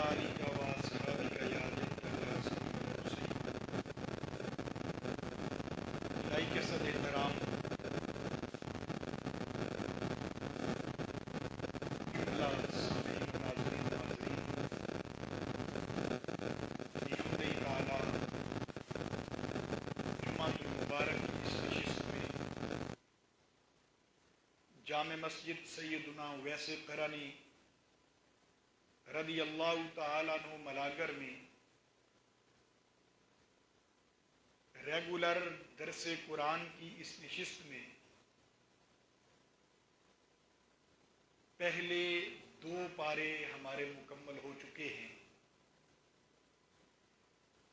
آلِکَ وَأَصْحَابِکَ یا جَدَّ الْحَسَنِ وَالْحُسَینِ۔ الہی کے صد احترام جملہ سامعین ناظرین بحمدہ تعالیٰ جمعہ المبارک کی اس نشست میں جامع مسجد سیدنا اویس قرنی رضی اللہ تعالیٰ عنہ ملاگر میں ریگولر درس قرآن کی اس نشست میں پہلے 2 پارے ہمارے مکمل ہو چکے ہیں۔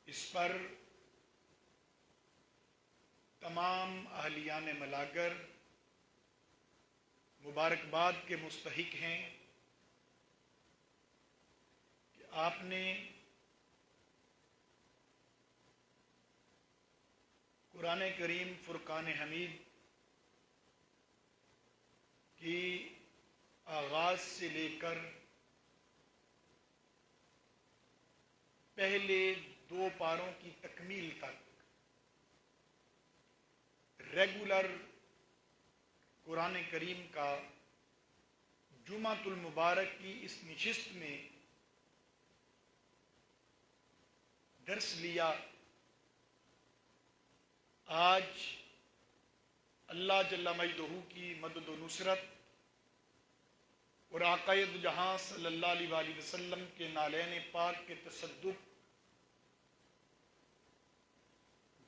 اس پر تمام اہلیان ملاگر مبارکباد کے مستحق ہیں کہ آپ نے قرآن کریم فرقان حمید کی آغاز سے لے کر پہلے 2 پاروں کی تکمیل تک ریگولر قرآن کریم کا جمعۃ المبارک کی اس نشست میں درس لیا۔ آج اللہ جل مجدہ کی مدد و نصرت اور آقا دو جہاں صلی اللہ علیہ وآلہ وسلم کے نالین پاک کے تصدق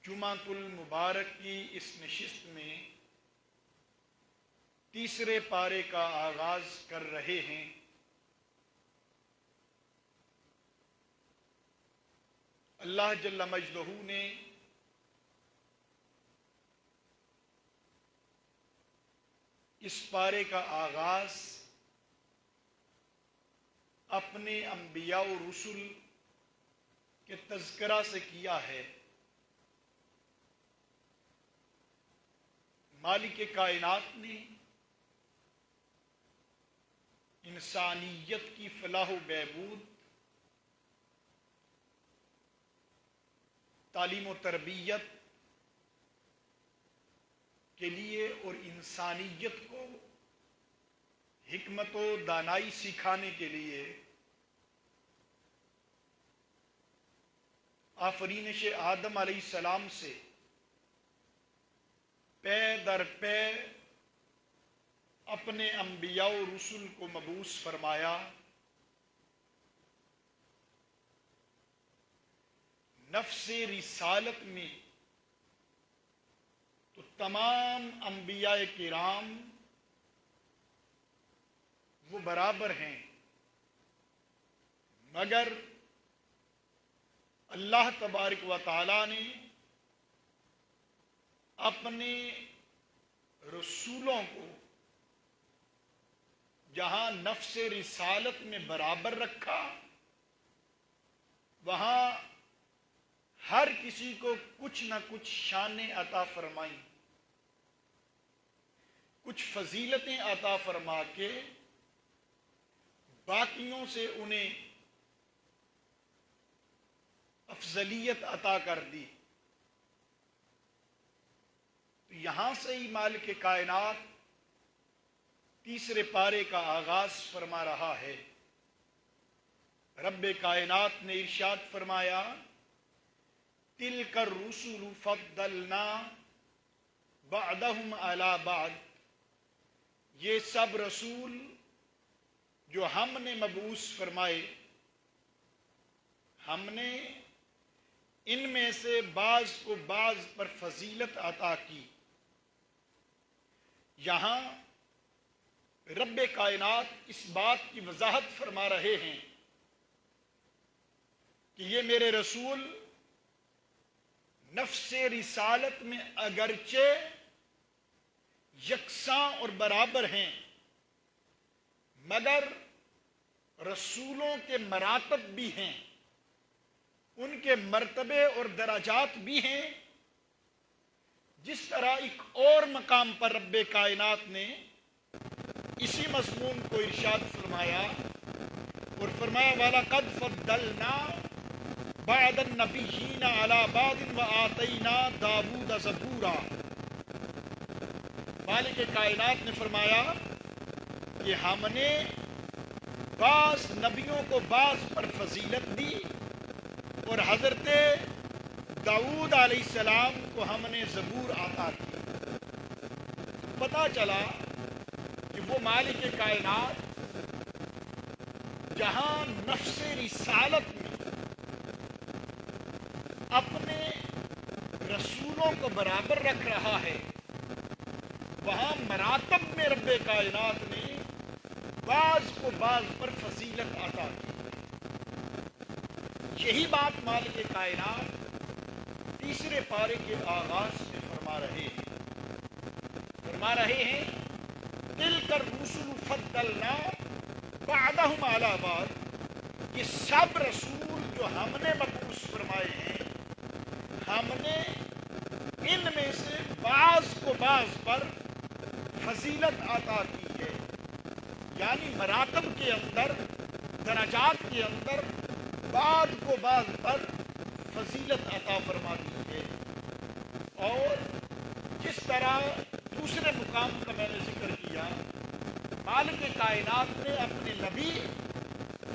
جمعۃ المبارک کی اس نشست میں تیسرے پارے کا آغاز کر رہے ہیں۔ اللہ جل مجدہ نے اس پارے کا آغاز اپنے انبیاء و رسل کے تذکرہ سے کیا ہے۔ مالک کائنات نے انسانیت کی فلاح و بہبود، تعلیم و تربیت کے لیے اور انسانیت کو حکمت و دانائی سکھانے کے لیے آفرینش آدم علیہ السلام سے پے در پے اپنے انبیاء و رسل کو مبعوث فرمایا۔ نفس رسالت میں تو تمام انبیاء کرام وہ برابر ہیں، مگر اللہ تبارک و تعالی نے اپنے رسولوں کو جہاں نفس رسالت میں برابر رکھا، وہاں ہر کسی کو کچھ نہ کچھ شانیں عطا فرمائیں، کچھ فضیلتیں عطا فرما کے باقیوں سے انہیں افضلیت عطا کر دی۔ تو یہاں سے ہی مالک کائنات تیسرے پارے کا آغاز فرما رہا ہے۔ رب کائنات نے ارشاد فرمایا، تِلْكَ الرُّسُلُ فَضَّلْنَا بَعْضَهُمْ عَلَى بَعْضٍ، یہ سب رسول جو ہم نے مبعوث فرمائے، ہم نے ان میں سے بعض کو بعض پر فضیلت عطا کی۔ یہاں رب کائنات اس بات کی وضاحت فرما رہے ہیں کہ یہ میرے رسول نفس رسالت میں اگرچہ یکساں اور برابر ہیں، مگر رسولوں کے مراتب بھی ہیں، ان کے مرتبے اور درجات بھی ہیں۔ جس طرح ایک اور مقام پر رب کائنات نے اسی مضمون کو ارشاد فرمایا، اور فرمایا وَلَقَدْ فَضَّلْنَا بَعْضَ النَّبِيِّينَ عَلَى بَعْضٍ وَآتَيْنَا دَاوُودَ زَبُورًا۔ مالک کائنات نے فرمایا کہ ہم نے بعض نبیوں کو بعض پر فضیلت دی اور حضرت داؤد علیہ السلام کو ہم نے زبور عطا کی۔ پتہ چلا کہ وہ مالک کائنات جہاں نفس رسالت میں اپنے رسولوں کو برابر رکھ رہا ہے، وہاں مراتب میں رب کائنات نے بعض کو بعض پر فضیلت عطا کی۔ یہی بات مالک کائنات تیسرے پارے کے آغاز میں فرما رہے ہیں تِلْکَ الرُّسُلُ فَضَّلْنَا بَعْضَهُمْ عَلَى بَعْضٍ، یہ سب رسول جو ہم نے مبعوث فرمائے ہیں، ہم نے ان میں سے بعض کو بعض پر فضیلت عطا کی ہے، یعنی مراتب کے اندر، درجات کے اندر بعض کو بعض پر فضیلت عطا فرما دی ہے۔ اور جس طرح دوسرے مقام کا میں نے ذکر کیا، مالک کائنات نے اپنے نبی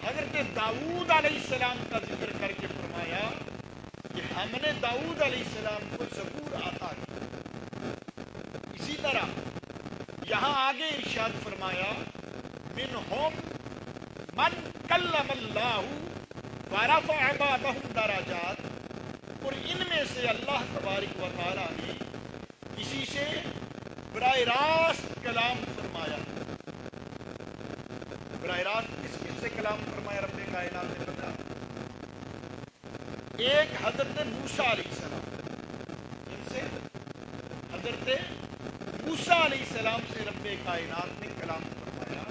حضرت داؤد علیہ السلام کا ذکر کر کے فرمایا کہ ہم نے داؤد علیہ السلام کو زبور عطا کی۔ اسی طرح یہاں آگے ارشاد فرمایا منہم من کلم اللہ ورفع بعضهم درجات، اور ان میں سے اللہ تبارک و تعالی نے کسی سے براہ راست کلام فرمایا۔ براہ راست کس سے کلام فرمایا رب کائنات نے بتایا؟ ایک حضرت موسیٰ علیہ السلام، ان سے حضرت موسیٰ علیہ السلام سے رب کائنات نے کلام فرمایا،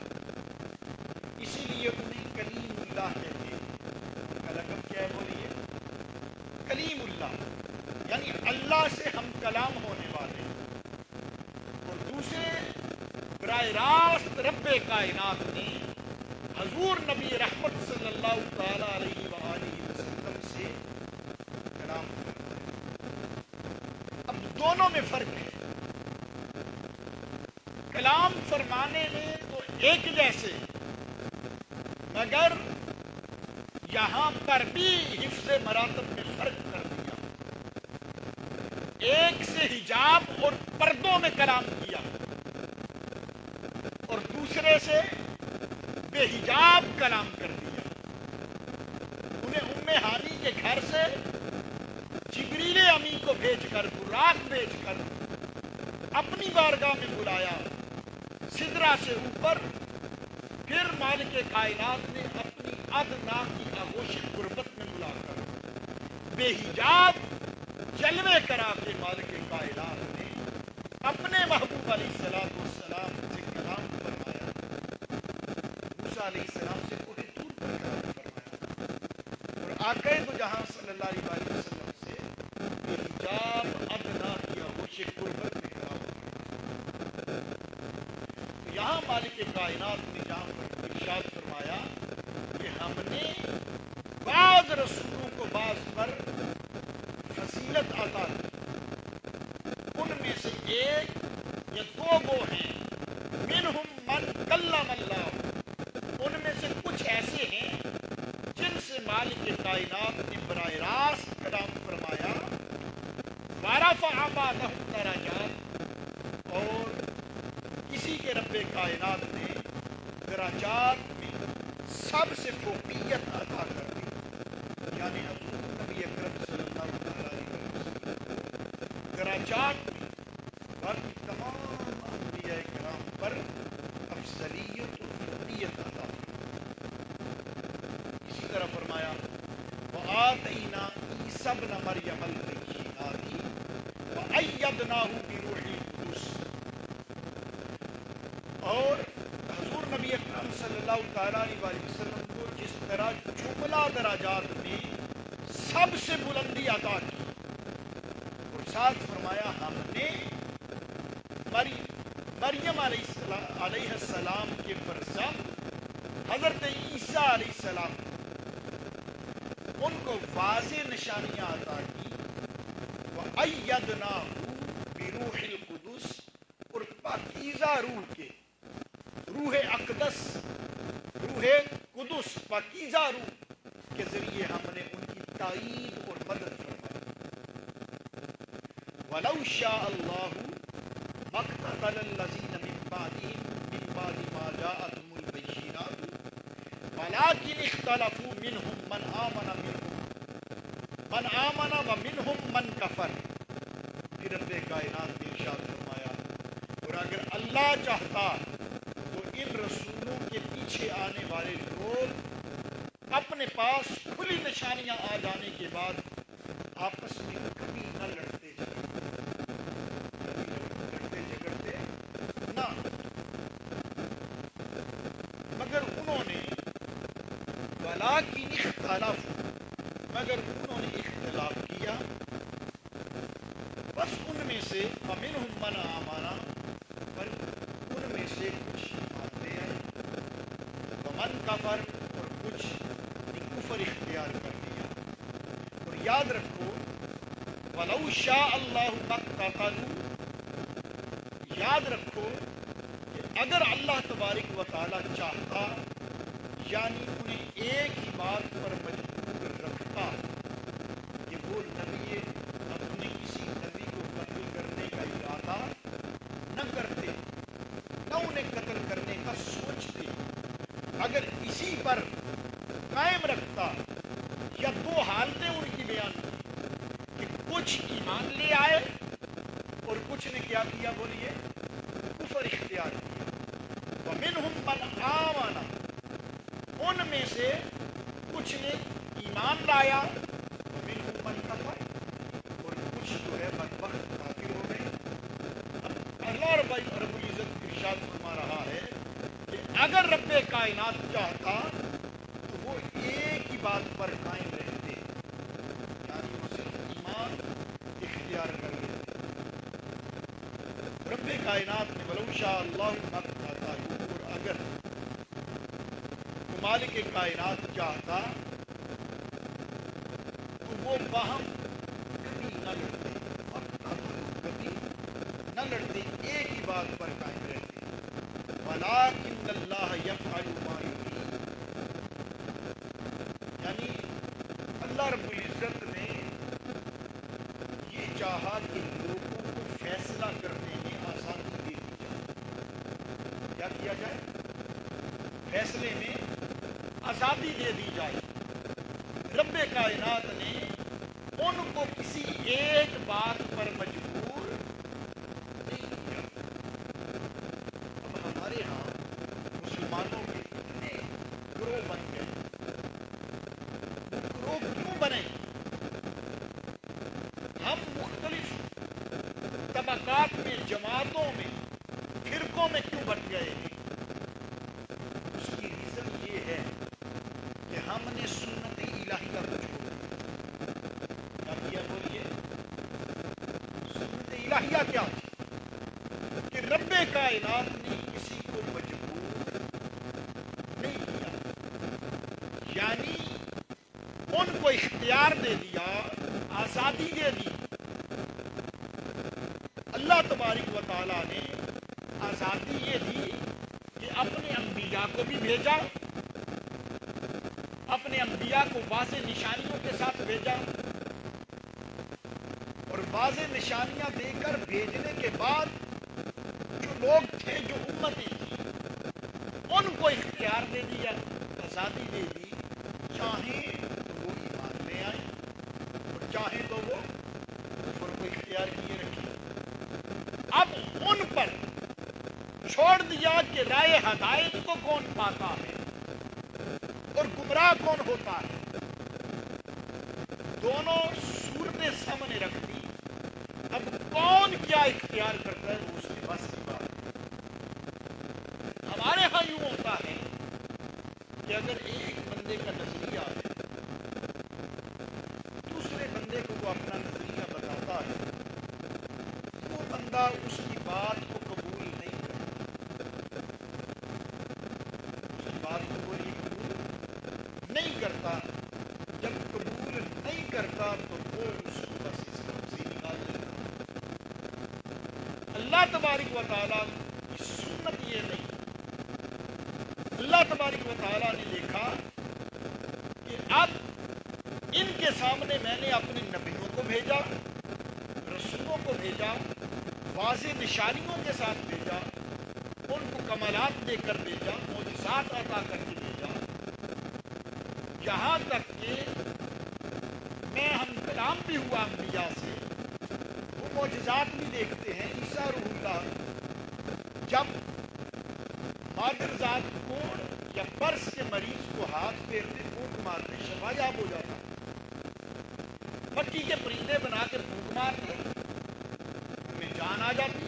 اسی لیے انہیں کلیم اللہ کہتے ہیں۔ کا لقب کیا ہے بولیے؟ کلیم اللہ، یعنی اللہ سے ہم کلام ہونے والے ہیں۔ اور دوسرے براہ راست رب کائنات نے حضور نبی رحمت صلی اللہ تعالی علیہ وآلہ وسلم سے کلام فرمایا۔ اب دونوں میں فرق ہے، کلام فرمانے میں تو ایک جیسے، مگر یہاں پر بھی حفظ مراتب میں فرق کر دیا۔ ایک سے حجاب اور پردوں میں کلام کیا، اور دوسرے سے بے حجاب کلام کر دیا۔ انہیں ام ہانی کے گھر سے جبریل امی کو بھیج کر، براق بھیج کر اپنی بارگاہ میں بلایا سدرہ سے اوپر، پھر مالک کائنات نے اپنی ادنا کی آغوش قربت میں بلا کر بے حجاب جلوے کرا کے مالک کائنات نے اپنے محبوب علیہ السلام سے کلام فرمایا۔ موسیٰ علیہ السلام سے کوہ طور پر کلام فرمایا، اور آقا دو جہاں صلی اللہ علیہ وسلم سے بے حجاب ادنا کی آغوش قربت میں کلام فرمایا۔ تو یہاں مالک کائنات نے جہاں ارشاد فرمایا کہ ہم نے بعض رسولوں کو بعض پر فضیلت عطا کی، ان میں سے ایک یا دو وہ ہیں منہم من کلم اللہ، ان میں سے کچھ ایسے ہیں جن سے مالک کائنات نے براہ راست کلام فرمایا، ورفع بعضهم درجات، اور کسی کے رب کائنات نے درجات میں سب سے فوقیت عطا کر دی، یعنی حضور نبی اکرم صلی اللہ علیہ وسلم درجات میں باقی تمام انبیاء کرام پر افضلیت اور فوقیت عطا فرمائی۔ اسی طرح فرمایا وآتینا عیسی ابن مریم البینات وأیدناہ بروح القدس، اور حضور نبی اکرم صلی اللہ تعالیٰ علیہ وسلم کو جس طرح جملہ درجات میں سب سے بلندی عطا کی، اور ساتھ فرمایا ہم نے مریم علیہ السلام کے فرزند حضرت عیسیٰ علیہ السلام ان کو واضح نشانیاں عطا کی وَأَيَّدْنَاهُ بِرُوحِ الْقُدُسِ اور پاکیزہ روح کے روح اقدس روح قدس پاکیزہ روح کے ذریعے ہم نے ان کی تائید اور مدد فرمائی وَلَوْ شَاءَ اللَّهُ مَقْتَتَلَ الَّذِينَ مِن بَعْدِ مَا جَاءَتْهُمُ الْبَيِّنَاتُ وَلَٰكِنِ اخْتَلَفُوا مِنْهُم مَّنْ آمَنَ وَمِنْهُم مَّن كَفَرَ پھر رب کائنات نے ارشاد فرمایا اور اگر اللہ چاہتا تو ان رسولوں کے پیچھے آنے والے لوگ اپنے پاس کھلی نشانیاں آ جانے کے بعد آپس میں کبھی نہ لڑتے جھگڑتے نہ مگر انہوں نے وَلَٰكِنِ اخْتَلَفُوا مگر انہوں نے اختلاف کیا بس ان میں سے فَمِنْهُم مَّنْ آمَنَ پر ان میں سے کچھ مانتے ہیں وَمَنْ كَفَرَ اور کچھ کفر اختیار کر لیا اور یاد رکھو وَلَوْ شَاءَ اللَّهُ مَا اقْتَتَلُوا یاد رکھو کہ اگر اللہ تبارک و تعالی چاہتا یعنی انہیں ایک ہی بات پر مجبور رکھتا کہ وہ نبی اپنے کسی نبی کو قتل کرنے کا ارادہ نہ کرتے نہ انہیں قتل کرنے کا سوچتے اگر اسی پر قائم رکھتا یا دو حالتیں ان کی بیان کی کہ کچھ ایمان لے آئے اور کچھ نے کیا کیا بولیے کفر اختیار کیا وَمِنْهُم مَّنْ آمَنَ ان میں سے کچھ نے ایمان لایا وَمِنْهُم مَّن كَفَرَ اور کچھ جو ہے بدبخت کافر ہو گئے اب اللہ رب العزت ارشاد فرما رہا ہے کہ اگر رب کائنات چاہتا تو وہ ایک ہی بات پر قائم رہتے یعنی وہ صرف ایمان اختیار کر لیتے رب کائنات نے وَلَوْ شَاءَ اللَّهُ مَا اقْتَتَلُوا اور اگر مالک کائنات چاہتا تو وہ باہم کبھی نہ لڑتے کبھی نہ لڑتے ایک ہی بات پر قائم رہتے وَلَٰكِنَّ اللَّهَ يَفْعَلُ مَا يُرِيدُ یعنی اللہ رب العزت نے یہ چاہا کہ لوگوں کو فیصلہ کرنے میں آسانی دے دی جائے کیا کیا جائے فیصلے میں آزادی دے دی جائے رب کائنات نے ان کو کسی ایک بات پر مجبور نہیں کیا اب ہمارے ہاں مسلمانوں کے اتنے گروہ بن گئے گروہ کیوں بنے ہم مختلف طبقات میں جماعتوں میں فرقوں میں کیوں بٹ گئے ہیں اس کی ریزن یہ ہے کہ ہم نے سنت الہیہ کو چھوڑ کیا کیا بولیے سنت الہیہ کیا تھی کہ رب کائنات نے کسی کو مجبور نہیں کیا یعنی ان کو اختیار دے دیا آزادی دے دی اللہ تبارک و تعالی نے آزادی یہ دی کہ اپنے انبیاء کو بھی بھیجا اپنے انبیاء کو واضح نشانیوں کے ساتھ بھیجا اور واضح نشانیاں دے کر بھیجنے کے بعد جو لوگ تھے جو امتیں تھیں ان کو اختیار دے دیا آزادی دے دی چاہیں تو وہ ایمان لے آئیں اور چاہیں تو وہ کفر کو اختیار کیے رکھیں اب ان پر چھوڑ دیا کہ رائے ہدایت کو کون پاتا ہے اور گمراہ کون ہوتا ہے دونوں صورتیں سامنے رکھ دی اب کون کیا اختیار کرتا ہے وہ اس کے بس کی بات ہمارے ہاں یوں ہوتا ہے کہ اگر ایک بندے کا نظریہ ہے دوسرے بندے کو وہ اپنا نظریہ بتاتا ہے وہ بندہ اس کی بات کو قبول نہیں کرتا اس بات کو بولیے کرتا, جب قبول نہیں کرتا تو وہ اس کو بس اسلام سے نکال دیتا. اللہ تبارک و تعالیٰ کی سنت یہ نہیں. اللہ تبارک و تعالیٰ نے دیکھا کہ اب ان کے سامنے میں نے اپنے نبیوں کو بھیجا, رسولوں کو بھیجا, واضح نشانیوں کے ساتھ بھیجا, ان کو کمالات دے کر بھیجا, معجزات عطا کر کے بھیجا, یہاں تک کہ میں ہم کلام بھی ہوا انبیاء سے. وہ معجزات بھی دیکھتے ہیں. عیسیٰ روح اللہ جب مادر ذات کو یا برس کے مریض کو ہاتھ پھیرتے, پھونک مارتے, شفا یاب ہو جاتا. مٹی کے پرندے بنا کے پھونک مارتے, ان میں جان آ جاتی.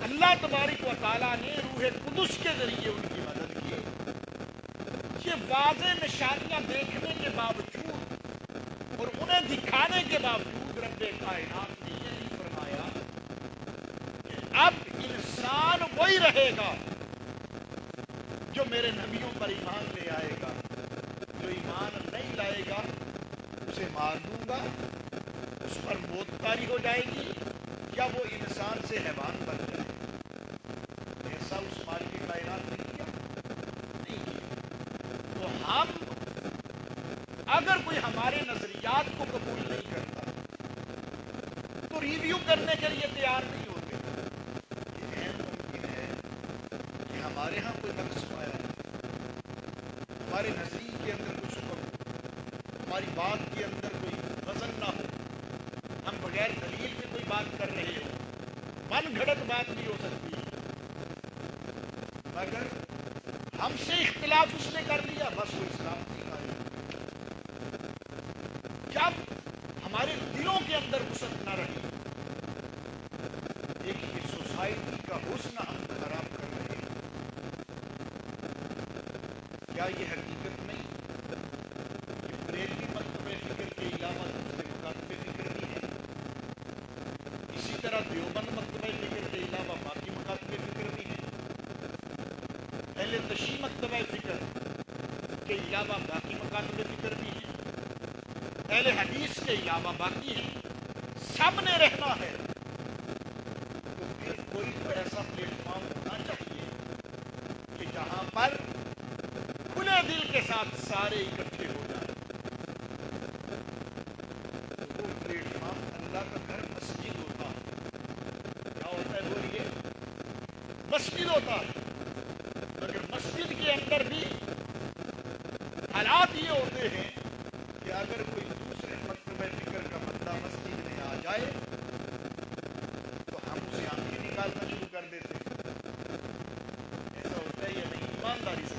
اللہ تبارک و تعالیٰ نے روح قدس کے ذریعے ان کی مدد کی. یہ واضح نشانیاں دیکھنے کے باوجود اور انہیں دکھانے کے باوجود رب کائنات نے یہ نہیں فرمایا کہ اب انسان وہی رہے گا جو میرے نبیوں پر ایمان لے آئے گا. جو ایمان نہیں لائے گا اسے مار دوں گا, اس پر موت طاری ہو جائے گی, یا وہ انسان سے حیوان بن جائے گا. ایسا اس مالک کائنات نے کیا نہیں کیا. تو ہم اگر کوئی ہمارے نظریات کو قبول نہیں کرتا تو ریویو کرنے کے لیے تیار نہیں ہوتے. یہ ممکن ہے کہ ہمارے ہاں کوئی نقص پایا ہے, ہمارے نظریے کے اندر کچھ حکم, ہماری بات کے اندر کوئی وزن نہ ہو, ہم بغیر دلیل کے کوئی بات کر رہے ہو, من گھڑت بات بھی ہو سکتی ہے. مگر ہم سے اختلاف اس نے کر لیا, بس وہ اسلام نہیں آئے. جب ہمارے دلوں کے اندر وسعت نہ رہی, ایک یہ سوسائٹی کا حسن ہم خراب کر رہے ہیں. کیا یہ حقیقت نہیں کہ بریلوی مکتبہ فکر کے علاوہ دوسرے مکاتب فکر بھی ہیں؟ اسی طرح دیوبند مکتبہ فکر کے علاوہ باقی مکاتب فکر بھی ہیں. اہل تشیع مکتبہ فکر کے علاوہ باقی مکاتب فکر بھی ہیں. اہل حدیث کے علاوہ باقی ہیں. سب نے رہنا ہے. تو پھر کوئی تو ایسا پلیٹ فارم ہونا چاہیے کہ جہاں پر کھلے دل کے ساتھ سارے اکٹھے ہو جائیں. وہ پلیٹ فارم اللہ کا گھر مسجد ہوتا ہے. کیا ہوتا ہے بولیے؟ مسجد ہوتا ہے. مگر مسجد کے اندر بھی حالات یہ ہوتے ہیں کہ اگر کوئی دوسرے مکتبہ فکر کا بندہ مسجد میں آ جائے تو ہم اسے آنکھیں نکالنا شروع کر دیتے ہیں. ایسا ہوتا ہے یا نہیں؟ ایمانداری سے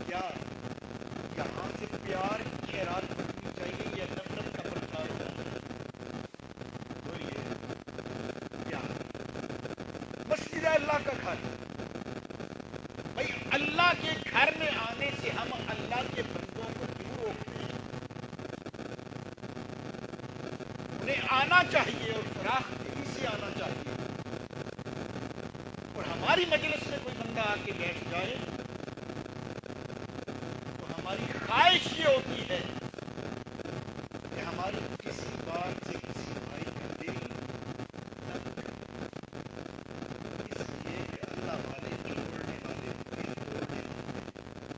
کیا یہاں سے پیار کی خیرات بڑھنی چاہیے یا نفرت کا پرچار ہونا چاہیے؟ بولیے کیا؟ مسجد ہے اللہ کا گھر. بھائی اللہ کے گھر میں آنے سے ہم اللہ کے بندوں کو کیوں روکتے ہیں؟ انہیں آنا چاہیے اور فراخ دلی سے آنا چاہیے. اور ہماری مجلس میں کوئی بندہ آ کے بیٹھ جائے تو ہماری خواہش یہ ہوتی ہے کہ ہماری کسی بات سے کسی بھائی کا دل نہ دکھے. اس لیے کہ اللہ والے چھوڑنے والے دل توڑنے والے.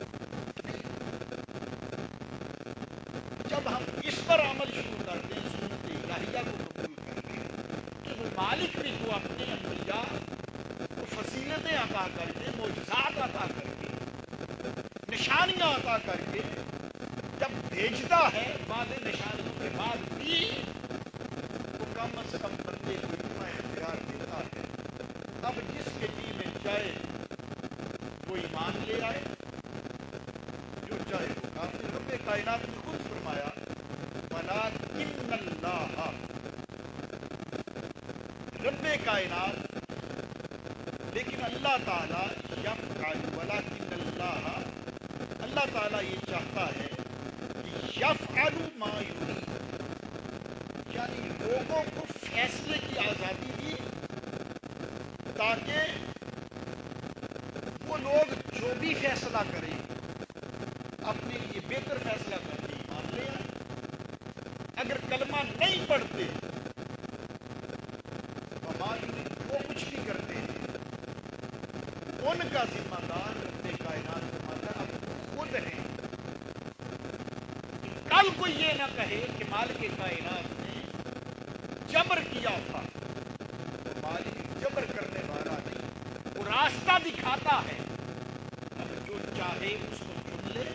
جب ہم اس پر عمل شروع کرتے ہیں, سنت الہیہ کو قبول کر کے, کہ وہ مالک بھی کو اپنے انبیاء کو فضیلتیں عطا کر کے, معجزات عطا کر کے, نشانیاں عطا کر کے جب بھیجتا ہے, بعد نشانیوں کے بعد بھی وہ کم از کم بندے کو اتنا اختیار دیتا ہے. اب جس کے دل میں چاہے وہ ایمان لے آئے, جو چاہے وہ کافر. رب کائنات نے خود فرمایا وَلَٰكِنَّ اللَّهَ, رب کائنات لیکن اللہ تعالیٰ یفعل وَلَٰكِنَّ اللَّهَ, اللہ تعالیٰ یہ چاہتا ہے کہ یفعل ما یرید, یعنی لوگوں کو فیصلے کی آزادی دی تاکہ وہ لوگ جو بھی فیصلہ کریں کل کوئی یہ نہ کہے کہ مالک کائنات نے جبر کیا تھا، تو مالک جبر کرنے والا نہیں، وہ راستہ دکھاتا ہے، اب جو چاہے اس کو چن لے،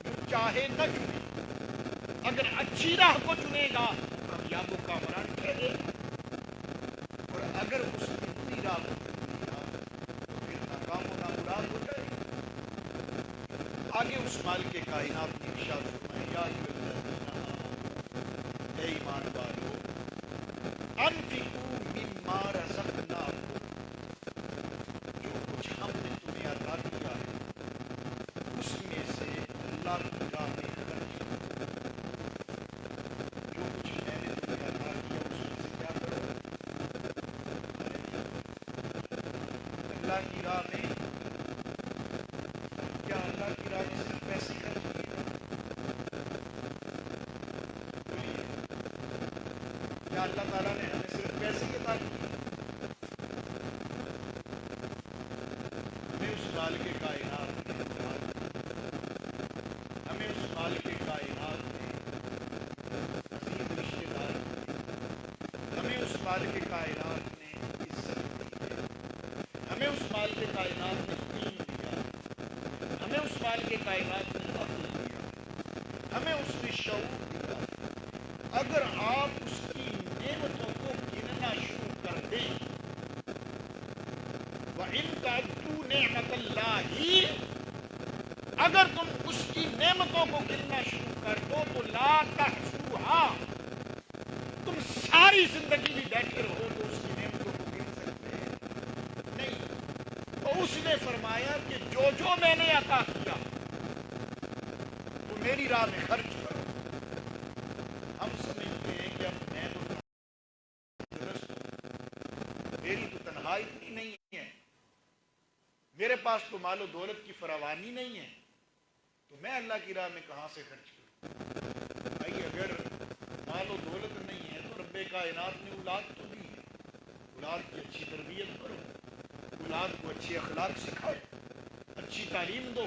جو چاہے نہ چنے، اگر اچھی راہ کو چنے گا تو کامیاب و کامران ٹھہرے گا، اور اگر اس کی بری راہ کو چنے گا تو پھر ناکام و نامراد ہو جائے گا۔ آگے اس مالک کائنات نے ارشاد فرمایا، یا ایھا الذین آمنوا، اے ایمان والو، انفقوا مما رزقناکم، جو کچھ ہم نے تمہیں عطا کیا ہے اس میں سے اللہ کی راہ میں خرچ کرو، جو کچھ میں نے تمہیں عطا کیا اس میں سے کیا کرو، اللہ کی راہ میں۔ کیا اللہ کی راہ میں صرف پیسے خرچ کیے؟ بولیے، کیا اللہ تعالیٰ نے ہمیں صرف پیسے عطا کیے؟ ہمیں اس مالک کائنات نے ہمیں اس مالک کائنات نے عزیز رشتے دار دیے، ہمیں اس مالک کائنات نے عزت دی ہے، ہمیں اس مالک کائنات نے علم دیا، ہمیں اس مالک کائنات نے عقل دیا، ہمیں اس نے شعور دیا۔ اگر آپ اس کی نعمتوں کو گننا شروع کر دیں، وَإِن تَعُدُّوا نِعْمَتَ اللَّهِ، اگر تم اس کی نعمتوں کو گننا شروع کر دو تو لا تحصوها، تم ساری زندگی بھی بیٹھے رہو تو اس کی نعمتوں کو گن سکتے ہیں نہیں۔ تو اس نے فرمایا کہ جو میں نے عطا کیا تو میری راہ میں خرچ کرو۔ ہم سمجھتے ہیں کہ اب میں تو درست ہوں، میری تو تنہائی اتنی نہیں ہے، میرے پاس تو مال و دولت کی فراوانی نہیں ہے، تو میں اللہ کی راہ میں کہاں سے خرچ کروں؟ بھائی اگر مال و دولت نہیں ہے تو رب کائنات نے اولاد تو دی ہے، اولاد کی اچھی تربیت کرو، اولاد کو اچھے اخلاق سکھاؤ، اچھی تعلیم دو،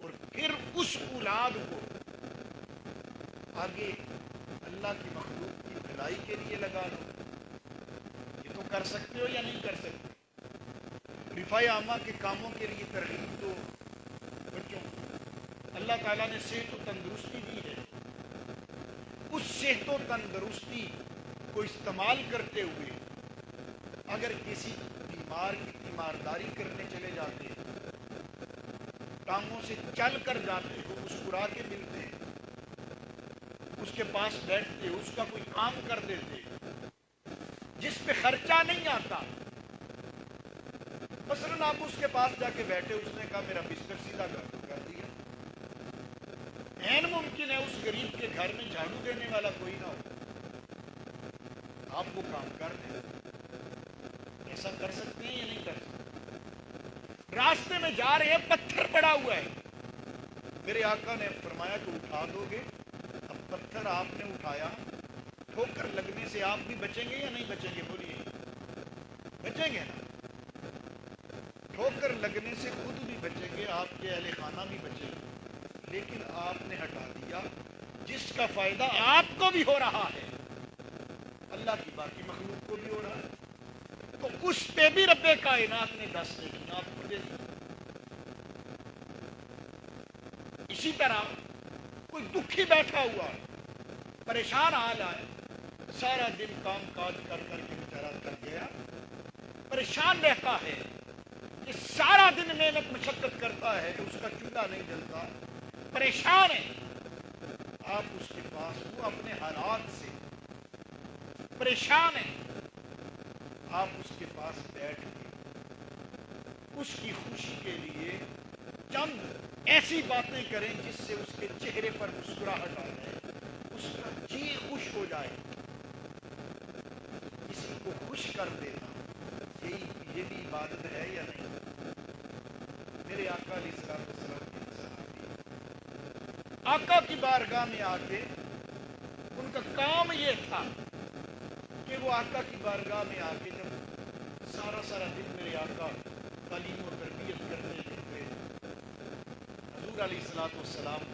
اور پھر اس اولاد کو آگے اللہ کی مخلوق کی بھلائی کے لیے لگا دو۔ یہ تو کر سکتے ہو یا نہیں کر سکتے؟ رفاع عامہ کے کاموں کے لیے ترغیب دو بچوں کو۔ اللہ تعالیٰ نے صحت و تندرستی دی ہے، اس صحت و تندرستی کو استعمال کرتے ہوئے اگر کسی بیمار کی تیمارداری کرنے چلے جاتے ہیں، ٹانگوں سے چل کر جاتے ہو، مسکرا کے ملتے ہیں، اس کے پاس بیٹھتے، اس کا کوئی کام کر دیتے جس پہ خرچہ نہیں آتا، مثلاً آپ اس کے پاس جا کے بیٹھے، اس نے کہا میرا بستر سیدھا کر دیا، عین ممکن ہے اس غریب کے گھر میں جھاڑو دینے والا کوئی نہ ہو، آپ وہ کام کر دیں۔ ایسا کر سکتے ہیں یا نہیں کر سکتے؟ راستے میں جا رہے ہیں، پتھر پڑا ہوا ہے، میرے آقا نے فرمایا کہ اٹھا دو گے۔ اب پتھر آپ نے اٹھایا، ٹھوکر لگنے سے آپ بھی بچیں گے یا نہیں بچیں گے؟ بولیے، بچیں گے نا؟ ٹھوکر لگنے سے خود بھی بچیں گے، آپ کے اہل خانہ بھی بچیں گے، لیکن آپ نے ہٹا دیا جس کا فائدہ آپ کو بھی ہو رہا ہے، اللہ کی باقی مخلوق کو بھی ہو رہا ہے، تو اس پہ بھی رب کائنات نے دست دیکھی آپ کو دے دی۔ اسی طرح کوئی دکھی بیٹھا ہوا ہے، پریشان حال ہے، سارا دن کام کاج کر کر کے بیچارہ تھک گیا، پریشان رہتا ہے، کہ سارا دن محنت مشقت کرتا ہے، اس کا چولہا نہیں جلتا، پریشان ہے، آپ اس کے پاس، وہ اپنے حالات سے پریشان ہے، آپ اس کے پاس بیٹھ کے اس کی خوشی کے لیے چند ایسی باتیں کریں جس سے اس کے چہرے پر مسکراہٹ آ جائے، اس کا جی خوش ہو جائے۔ کسی کو خوش کر دینا یہ بھی عبادت ہے یا نہیں؟ میرے آقا علیہ الصلوۃ والسلام کے صحابی آقا کی بارگاہ میں آ کے ان کا کام یہ تھا کہ وہ آقا کی بارگاہ میں آ کے جب سارا دن میرے آقا تعلیم و تربیت کرتے تھے، حضور علیہ الصلوۃ والسلام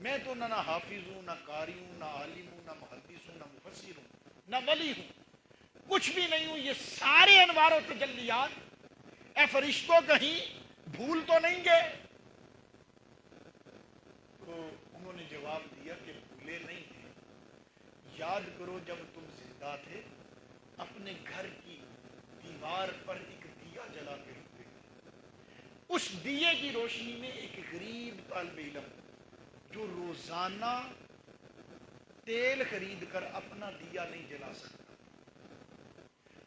میں تو نہ حافظ ہوں، نہ قاری ہوں، نہ عالم ہوں، نہ محدث ہوں، نہ مفسر ہوں، نہ ولی ہوں، کچھ بھی نہیں ہوں، یہ سارے انوار و تجلیات اے فرشتوں کہیں بھول تو نہیں گئے؟ تو انہوں نے جواب دیا کہ بھولے نہیں ہیں، یاد کرو جب تم زندہ تھے اپنے گھر کی دیوار پر ایک دیا جلا کے رکھتے تھے، اس دیے کی روشنی میں ایک غریب طالب علم جو روزانہ تیل خرید کر اپنا دیا نہیں جلا سکتا،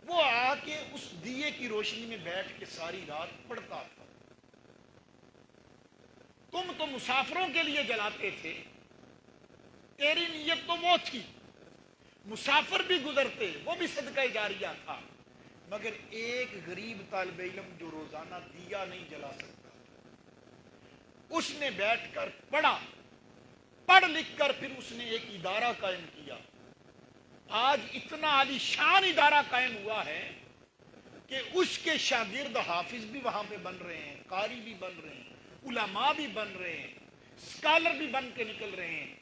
وہ آ کے اس دیے کی روشنی میں بیٹھ کے ساری رات پڑھتا تھا۔ تم تو مسافروں کے لیے جلاتے تھے، تیری نیت تو وہ تھی، مسافر بھی گزرتے، وہ بھی صدقہ جاریہ تھا، مگر ایک غریب طالب علم جو روزانہ دیا نہیں جلا سکتا، اس نے بیٹھ کر پڑھا، پڑھ لکھ کر پھر اس نے ایک ادارہ قائم کیا۔ آج اتنا عالی شان ادارہ قائم ہوا ہے کہ اس کے شاگرد حافظ بھی وہاں پہ بن رہے ہیں، قاری بھی بن رہے ہیں، علماء بھی بن رہے ہیں، اسکالر بھی بن کے نکل رہے ہیں،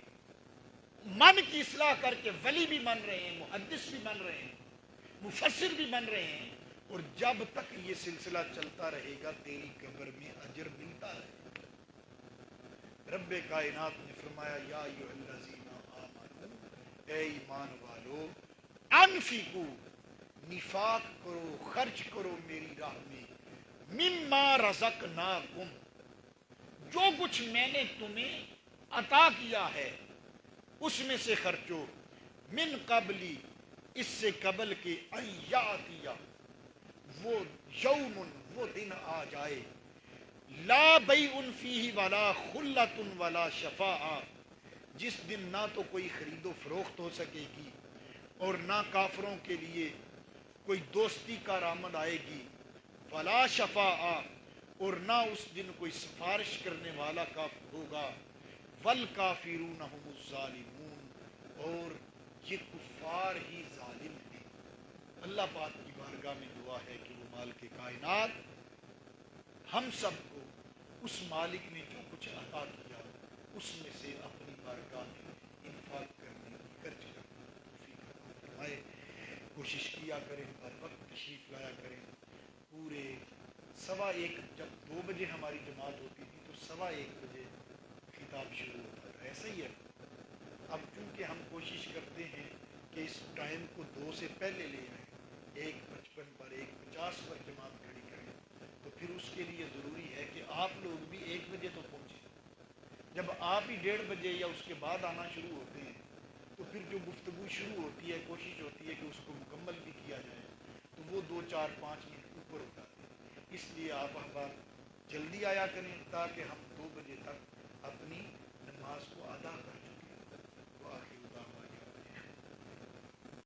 من کی اصلاح کر کے ولی بھی بن رہے ہیں، محدث بھی بن رہے ہیں، مفسر بھی بن رہے ہیں، اور جب تک یہ سلسلہ چلتا رہے گا تیری قبر میں اجر ملتا رہے گا۔ رب کائنات نے فرمایا یا ایھا الذین آمنوا، اے ایمان والو، انفقوا، نفاق کرو، خرچ کرو میری راہ میں، مما رزقناکم، جو کچھ میں نے تمہیں عطا کیا ہے اس میں سے خرچو، من قبلی، اس سے قبل کے، ان یاتیہ، وہ یوم، وہ دن آ جائے، لا بیع فیہ ولا خلۃ ولا شفاعہ، جس دن نہ تو کوئی خرید و فروخت ہو سکے گی اور نہ کافروں کے لیے کوئی دوستی کا رامد آئے گی، ولا شفاعہ، اور نہ اس دن کوئی سفارش کرنے والا کا ہوگا، والکافرون هم الظالمون، اور یہ کفار ہی ظالم ہیں۔ اللہ پاک کی بارگاہ میں دعا ہے کہ وہ مالک کائنات ہم سب کو اس مالک نے جو کچھ عطا کیا اس میں سے اپنی بارگاہ میں انفاق کرنے کی، خرچ کرنے کی توفیق عطا فرمائے۔ کوشش کیا کریں، ہر وقت تشریف لایا کریں۔ پورے 1:15، جب 2 بجے ہماری جماعت ہوتی تھی تو 1:15 بجے خطاب شروع ہوتا تھا، ایسا ہی ہے۔ اب چونکہ ہم کوشش کرتے ہیں کہ اس ٹائم کو 2 سے پہلے لے آئیں، 1:55 پر، 1:50 پر جماعت کھڑی کریں، تو پھر اس کے لیے ضروری ہے کہ آپ لوگ بھی 1 بجے تو پہنچیں۔ جب آپ ہی 1:30 بجے یا اس کے بعد آنا شروع ہوتے ہیں تو پھر جو گفتگو شروع ہوتی ہے کوشش ہوتی ہے کہ اس کو مکمل بھی کیا جائے، تو وہ 2، 4، 5 منٹ اوپر ہو جاتے ہیں۔ اس لیے آپ احباب جلدی آیا کریں تاکہ ہم 2 بجے تک اپنی نماز کو ادا کر چکیں۔